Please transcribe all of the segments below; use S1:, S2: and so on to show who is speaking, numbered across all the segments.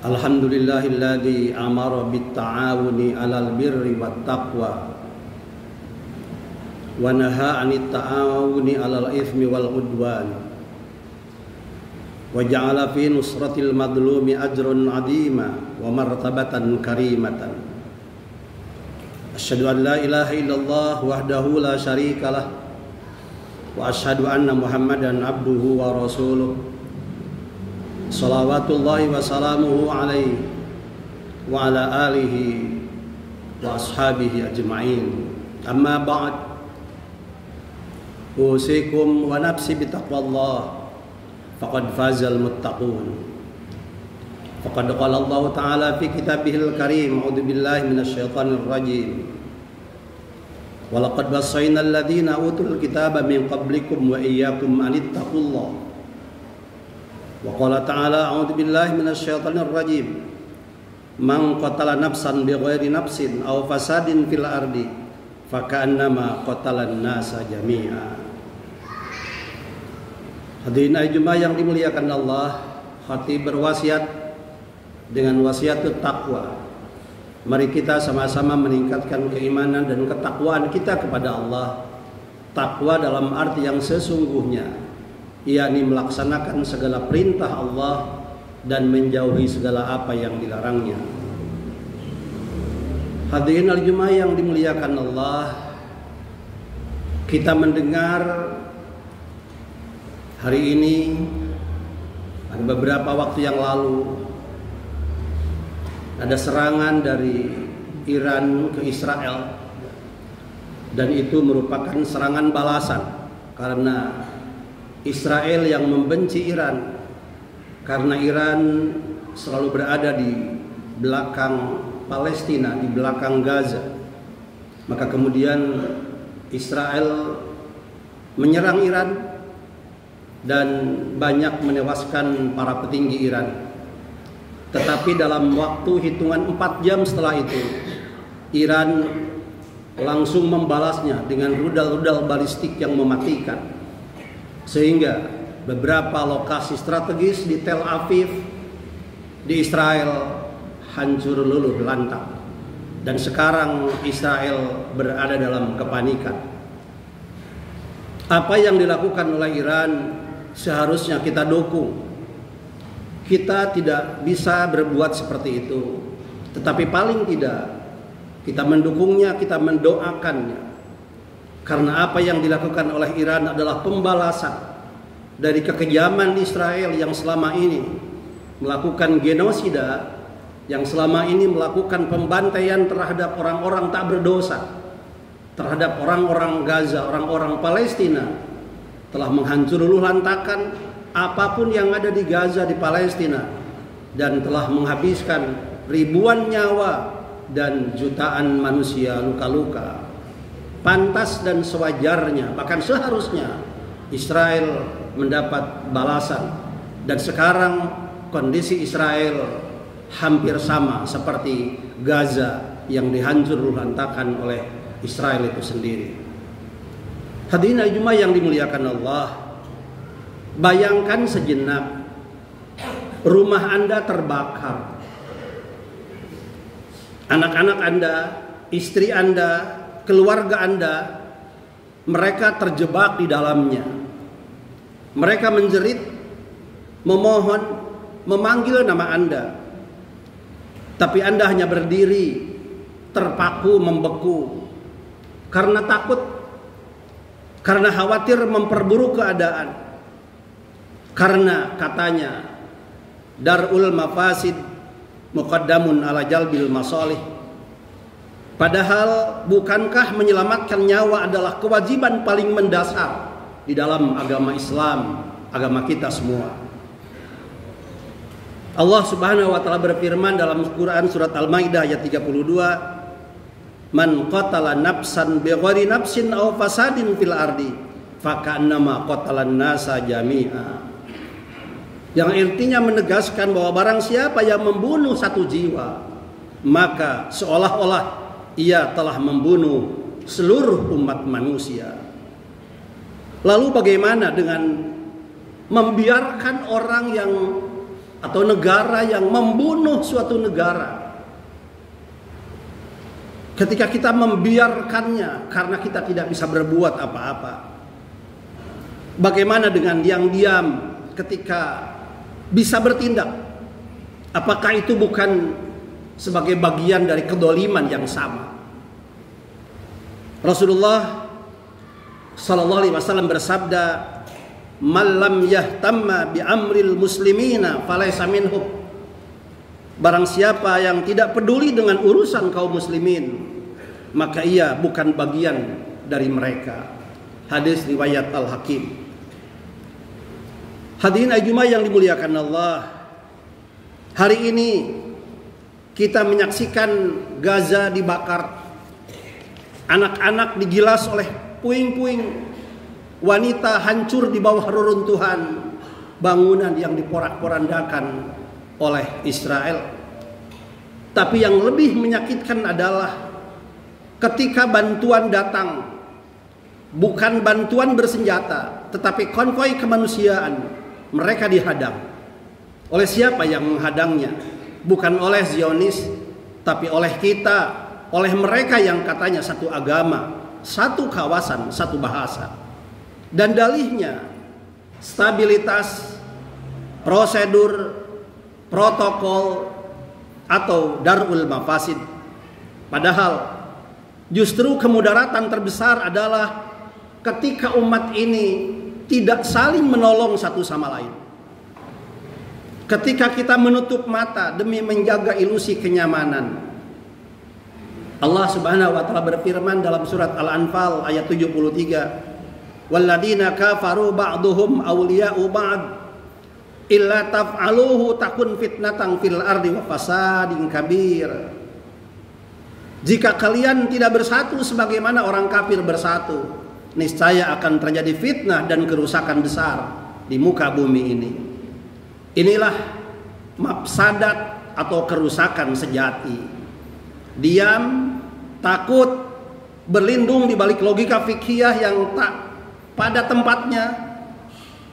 S1: Alhamdulillahilladzi amara bit-ta'awuni 'alal birri wat taqwa wa nahaa 'anit ta'awuni 'alal itsmi wal 'udwan wa ja'ala fi nusratil madlumi ajrun 'azima wa martabatan karimatan. Asyhadu an la ilaha illallah wahdahu la syarikalah wa asyhadu anna Muhammadan abduhu wa rasuluh. Salawatullahi wa salamuhu alaihi wa ala alihi wa ashabihi ajma'in. Amma ba'd. Usikum wa nafsi bitaqwallah faqad fazal muttaqun. Faqad qala Allah Ta'ala fi kitabihil karim, a'udzu billahi minasyaitonir rajim. Wa laqad wassayna alladhina utul kitaba min qablikum wa iyyakum an ittaqullah. Wa qala ta'ala a'udzu billahi minasyaitonir rajim. Man qatala nafsan bighairi nafsin aw fasadin fil ardi faka'annama qatalan nasa jami'a. Hadirin Jumat yang dimuliakan Allah, khatib berwasiat dengan wasiat takwa. Mari kita sama-sama meningkatkan keimanan dan ketakwaan kita kepada Allah. Takwa dalam arti yang sesungguhnya, yakni melaksanakan segala perintah Allah dan menjauhi segala apa yang dilarangnya. Hadirin al-Jumat yang dimuliakan Allah, kita mendengar hari ini, beberapa waktu yang lalu, ada serangan dari Iran ke Israel, dan itu merupakan serangan balasan karena Israel yang membenci Iran, karena Iran selalu berada di belakang Palestina, di belakang Gaza. Maka kemudian Israel menyerang Iran dan banyak menewaskan para petinggi Iran. Tetapi dalam waktu hitungan 4 jam setelah itu, Iran langsung membalasnya dengan rudal-rudal balistik yang mematikan. Sehingga beberapa lokasi strategis di Tel Aviv, di Israel, hancur luluh lantak. Dan sekarang Israel berada dalam kepanikan. Apa yang dilakukan oleh Iran seharusnya kita dukung. Kita tidak bisa berbuat seperti itu, tetapi paling tidak kita mendukungnya, kita mendoakannya. Karena apa yang dilakukan oleh Iran adalah pembalasan dari kekejaman Israel yang selama ini melakukan genosida, yang selama ini melakukan pembantaian terhadap orang-orang tak berdosa, terhadap orang-orang Gaza, orang-orang Palestina, telah menghancur luluh lantakan apapun yang ada di Gaza, di Palestina, dan telah menghabiskan ribuan nyawa dan jutaan manusia luka-luka. Pantas dan sewajarnya, bahkan seharusnya Israel mendapat balasan. Dan sekarang kondisi Israel hampir sama seperti Gaza yang dihancur lantakan oleh Israel itu sendiri. Hadirin Jumat yang dimuliakan Allah, bayangkan sejenak rumah Anda terbakar, anak-anak Anda, istri Anda, keluarga Anda, mereka terjebak di dalamnya. Mereka menjerit, memohon, memanggil nama Anda. Tapi Anda hanya berdiri, terpaku, membeku, karena takut, karena khawatir memperburuk keadaan. Karena katanya, darul mafasid muqaddamun ala jalbil masalih. Padahal bukankah menyelamatkan nyawa adalah kewajiban paling mendasar di dalam agama Islam, agama kita semua. Allah Subhanahu wa taala berfirman dalam Quran surat Al-Maidah ayat 32, "Man qatala nafsan bighairi nafsin aw fasadin fil ardi faka'annama qatalan nasa jami'a." Yang artinya menegaskan bahwa barang siapa yang membunuh satu jiwa, maka seolah-olah ia telah membunuh seluruh umat manusia. Lalu bagaimana dengan membiarkan orang yang atau negara yang membunuh suatu negara. Ketika kita membiarkannya karena kita tidak bisa berbuat apa-apa. Bagaimana dengan yang diam ketika bisa bertindak? Apakah itu bukan sebagai bagian dari kedoliman yang sama? Rasulullah sallallahu alaihi wasallam bersabda, "Man lam yahtamma bi amril muslimina falaysa minhum." Barang siapa yang tidak peduli dengan urusan kaum muslimin, maka ia bukan bagian dari mereka. Hadis riwayat Al-Hakim. Hadirin Jumat yang dimuliakan Allah, hari ini kita menyaksikan Gaza dibakar, anak-anak digilas oleh puing-puing, wanita hancur di bawah reruntuhan bangunan yang diporak-porandakan oleh Israel. Tapi yang lebih menyakitkan adalah ketika bantuan datang, bukan bantuan bersenjata, tetapi konvoi kemanusiaan, mereka dihadang. Oleh siapa yang menghadangnya? Bukan oleh Zionis, tapi oleh kita, oleh mereka yang katanya satu agama, satu kawasan, satu bahasa. Dan dalihnya stabilitas, prosedur, protokol, atau darul mafasid. Padahal justru kemudaratan terbesar adalah ketika umat ini tidak saling menolong satu sama lain. Ketika kita menutup mata demi menjaga ilusi kenyamanan. Allah Subhanahu wa taala berfirman dalam surat Al-Anfal ayat 73, "Walladzina kafaru ba'duhum awliya'u ba'd illa taf'aluhu takun fitnatan fil ardi wa fasadin kabir." Jika kalian tidak bersatu sebagaimana orang kafir bersatu, niscaya akan terjadi fitnah dan kerusakan besar di muka bumi ini. Inilah mafsadat atau kerusakan sejati. Diam, takut, berlindung di balik logika fikih yang tak pada tempatnya.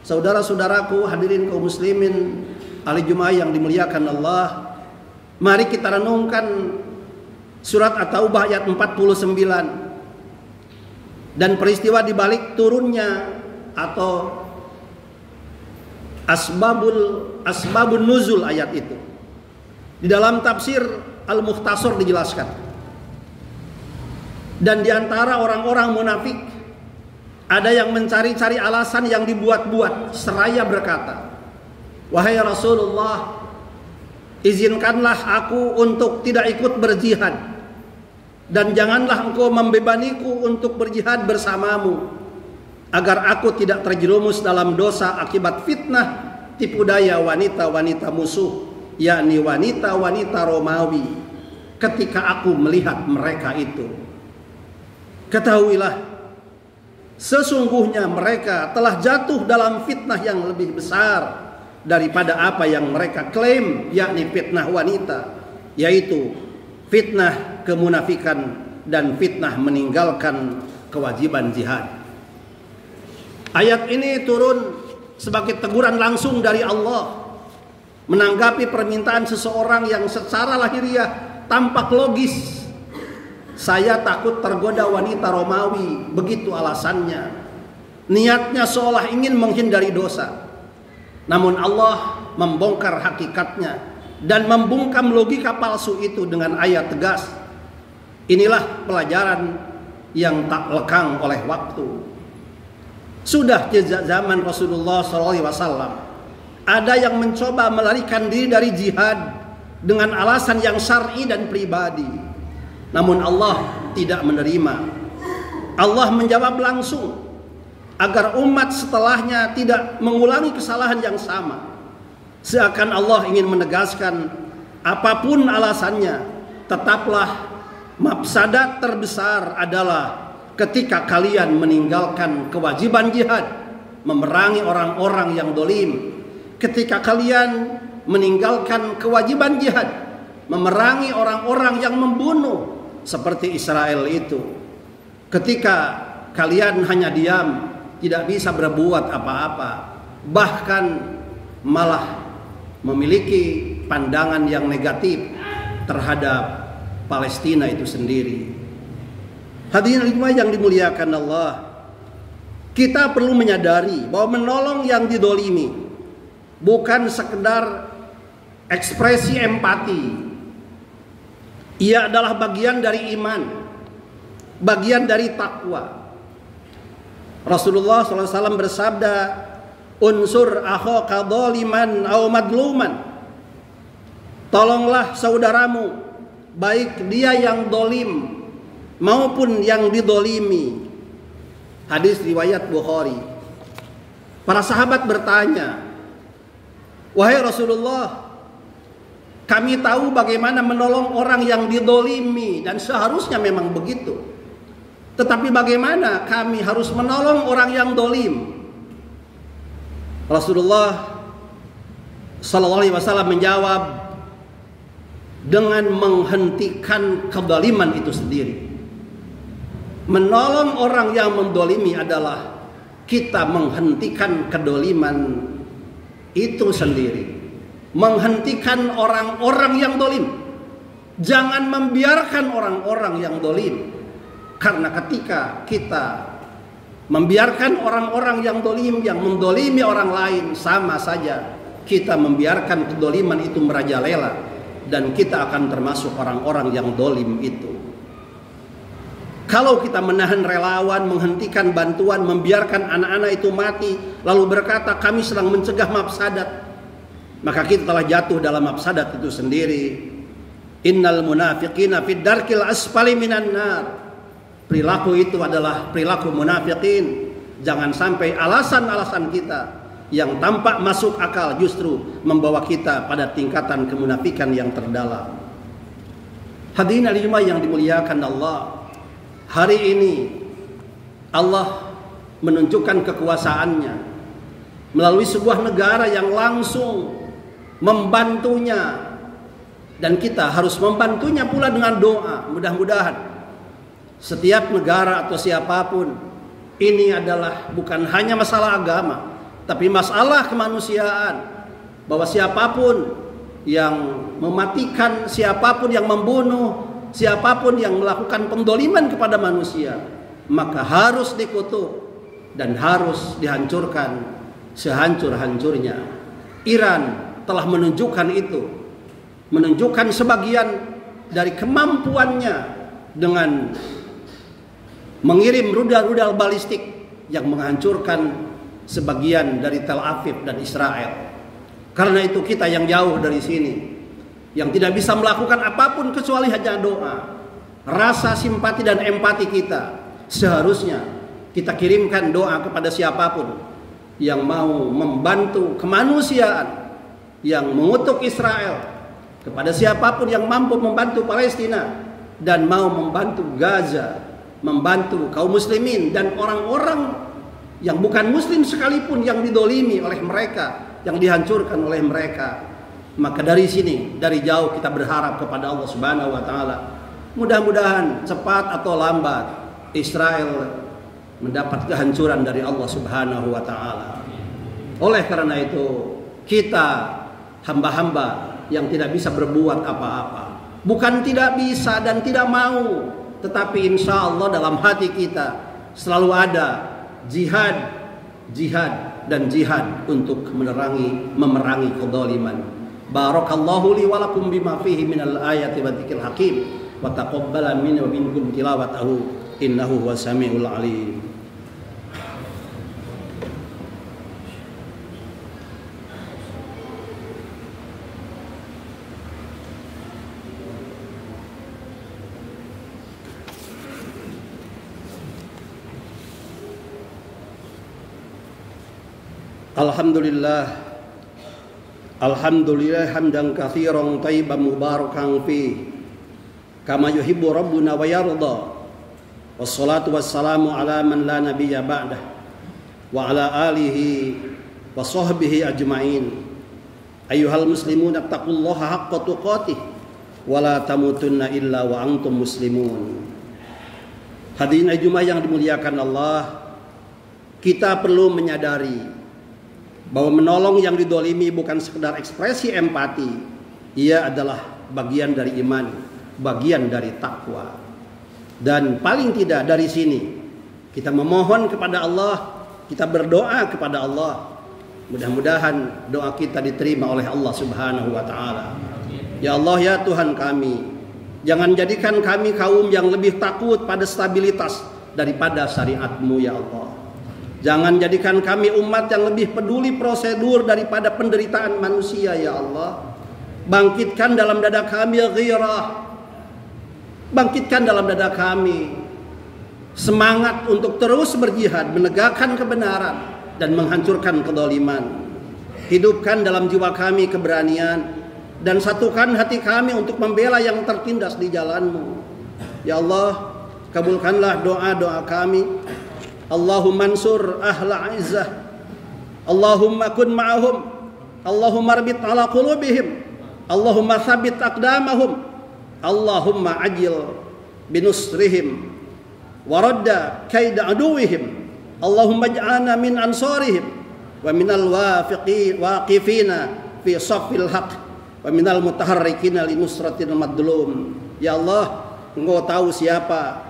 S1: Saudara-saudaraku, hadirin kaum muslimin ahli Jumat yang dimuliakan Allah, mari kita renungkan surat At-Taubah ayat 49 dan peristiwa di balik turunnya atau asbabun nuzul ayat itu. Di dalam tafsir Al-Mukhtasar dijelaskan. Dan di antara orang-orang munafik ada yang mencari-cari alasan yang dibuat-buat seraya berkata, "Wahai Rasulullah, izinkanlah aku untuk tidak ikut berjihad, dan janganlah engkau membebaniku untuk berjihad bersamamu, agar aku tidak terjerumus dalam dosa akibat fitnah tipu daya wanita-wanita musuh, yakni wanita-wanita Romawi, ketika aku melihat mereka itu. Ketahuilah, sesungguhnya mereka telah jatuh dalam fitnah yang lebih besar daripada apa yang mereka klaim, yakni fitnah wanita, yaitu fitnah kemunafikan dan fitnah meninggalkan kewajiban jihad." Ayat ini turun sebagai teguran langsung dari Allah menanggapi permintaan seseorang yang secara lahiriah tampak logis. Saya takut tergoda wanita Romawi, begitu alasannya. Niatnya seolah ingin menghindari dosa. Namun Allah membongkar hakikatnya dan membungkam logika palsu itu dengan ayat tegas. Inilah pelajaran yang tak lekang oleh waktu. Sudah sejak zaman Rasulullah SAW ada yang mencoba melarikan diri dari jihad dengan alasan yang syar'i dan pribadi. Namun Allah tidak menerima. Allah menjawab langsung agar umat setelahnya tidak mengulangi kesalahan yang sama. Seakan Allah ingin menegaskan, apapun alasannya, tetaplah mafsadat terbesar adalah ketika kalian meninggalkan kewajiban jihad, memerangi orang-orang yang dolim. Ketika kalian meninggalkan kewajiban jihad, memerangi orang-orang yang membunuh seperti Israel itu. Ketika kalian hanya diam, tidak bisa berbuat apa-apa, bahkan malah memiliki pandangan yang negatif terhadap Palestina itu sendiri. Hadirin yang dimuliakan Allah, kita perlu menyadari bahwa menolong yang didolimi bukan sekedar ekspresi empati. Ia adalah bagian dari iman, bagian dari takwa. Rasulullah SAW bersabda, unsur akhaka dhaliman aw madluman. Tolonglah saudaramu, baik dia yang dolim maupun yang didolimi. Hadis riwayat Bukhari. Para sahabat bertanya, wahai Rasulullah, kami tahu bagaimana menolong orang yang didolimi dan seharusnya memang begitu. Tetapi bagaimana kami harus menolong orang yang dolim? Rasulullah Sallallahu Alaihi Wasallam menjawab dengan menghentikan kedoliman itu sendiri. Menolong orang yang mendolimi adalah kita menghentikan kedoliman itu sendiri. Menghentikan orang-orang yang dolim. Jangan membiarkan orang-orang yang dolim. Karena ketika kita membiarkan orang-orang yang dolim, yang mendolimi orang lain, sama saja kita membiarkan kedoliman itu merajalela, dan kita akan termasuk orang-orang yang dolim itu. Kalau kita menahan relawan, menghentikan bantuan, membiarkan anak-anak itu mati, lalu berkata kami sedang mencegah mafsadat, maka kita telah jatuh dalam mafsadat itu sendiri. Innal munafiqina fid darkil asfali minan nar. Perilaku itu adalah perilaku munafikin. Jangan sampai alasan-alasan kita yang tampak masuk akal justru membawa kita pada tingkatan kemunafikan yang terdalam. Hadirin yang dimuliakan Allah, hari ini Allah menunjukkan kekuasaannya melalui sebuah negara yang langsung membantunya, dan kita harus membantunya pula dengan doa. Mudah-mudahan setiap negara atau siapapun, ini adalah bukan hanya masalah agama, tapi masalah kemanusiaan, bahwa siapapun yang mematikan, siapapun yang membunuh, siapapun yang melakukan pendoliman kepada manusia, maka harus dikutuk dan harus dihancurkan sehancur-hancurnya. Iran telah menunjukkan itu, menunjukkan sebagian dari kemampuannya dengan mengirim rudal-rudal balistik yang menghancurkan sebagian dari Tel Aviv dan Israel. Karena itu kita yang jauh dari sini, yang tidak bisa melakukan apapun kecuali hanya doa, rasa simpati dan empati kita, seharusnya kita kirimkan doa kepada siapapun yang mau membantu kemanusiaan, yang mengutuk Israel, kepada siapapun yang mampu membantu Palestina dan mau membantu Gaza, membantu kaum muslimin dan orang-orang yang bukan muslim sekalipun yang didolimi oleh mereka, yang dihancurkan oleh mereka. Maka dari sini, dari jauh kita berharap kepada Allah Subhanahu wa taala, mudah-mudahan cepat atau lambat Israel mendapat kehancuran dari Allah Subhanahu wa taala. Oleh karena itu, kita hamba-hamba yang tidak bisa berbuat apa-apa, bukan tidak bisa dan tidak mau, tetapi insya Allah dalam hati kita selalu ada jihad dan jihad untuk memerangi kedzaliman. Barakallahu li wa lakum bima fihi minal ayati wa dzikril hakim wa taqabbala minni wa minkum tilawatahu innahu huwas samiul alim. Alhamdulillah hamdan katsiran thayyiban mubarakan fi kama yuhibbu rabbuna wa yarda. Wassalatu wassalamu ala man la nabiyya ba'dah wa ala alihi wa sahbihi ajma'in. Ayyuhal muslimun taqullaha haqqa tuqatih wa la tamutunna illa wa antum muslimun. Hadirin Jumat yang dimuliakan Allah, kita perlu menyadari bahwa menolong yang didolimi bukan sekedar ekspresi empati, ia adalah bagian dari iman, bagian dari takwa. Dan paling tidak dari sini kita memohon kepada Allah, kita berdoa kepada Allah, mudah-mudahan doa kita diterima oleh Allah Subhanahu wa taala. Ya Allah, ya Tuhan kami, jangan jadikan kami kaum yang lebih takut pada stabilitas daripada syariat-Mu ya Allah. Jangan jadikan kami umat yang lebih peduli prosedur daripada penderitaan manusia ya Allah. Bangkitkan dalam dada kami ghirah, bangkitkan dalam dada kami semangat untuk terus berjihad, menegakkan kebenaran dan menghancurkan kedoliman. Hidupkan dalam jiwa kami keberanian dan satukan hati kami untuk membela yang tertindas di jalan-Mu. Ya Allah, kabulkanlah doa-doa kami. Allahumma ansur ahla izzah, Allahumma kun ma'ahum, Allahumma arbit ala qulubihim, Allahumma thabit aqdamahum, Allahumma ajil binusrihim waradda kaida aduwihim, Allahumma ij'alna min ansarihim wa minal waqifina fi saffil haq wa minal mutaharrikina li nusratil madlum. Ya Allah, Engkau tahu siapa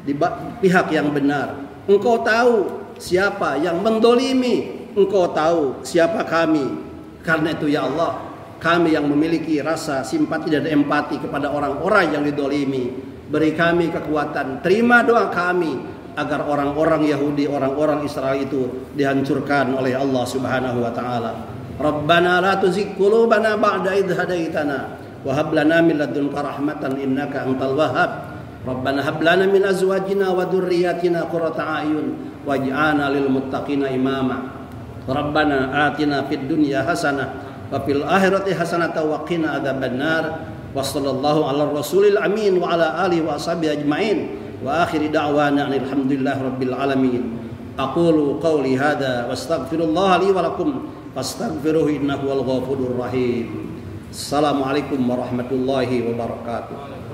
S1: di pihak yang benar, Engkau tahu siapa yang mendolimi, Engkau tahu siapa kami. Karena itu ya Allah, kami yang memiliki rasa simpati dan empati kepada orang-orang yang didolimi, beri kami kekuatan, terima doa kami agar orang-orang Yahudi, orang-orang Israel itu dihancurkan oleh Allah Subhanahu wa taala. Rabbana la tuzigh qulubana ba'da idh hadaitana wa hab lana min ladunka rahmatan innaka antal wahhab. Rabbana hab lana min azwajina wa dhurriyyatina qurrata a'yun waj'alna lil muttaqina imama. Rabbana atina fid dunya hasanah wa fil akhirati hasanatan wa qina adzabannar. Wa sallallahu ala rasulil amin wa ala alihi wa ashabihi ajmain. Wa akhir da'wana alhamdulillahi rabbil alamin. Aqulu qawli hadza wastaghfirullah li wa lakum fastaghfiruhu innahu wal ghafurur rahim. Assalamualaikum warahmatullahi wabarakatuh.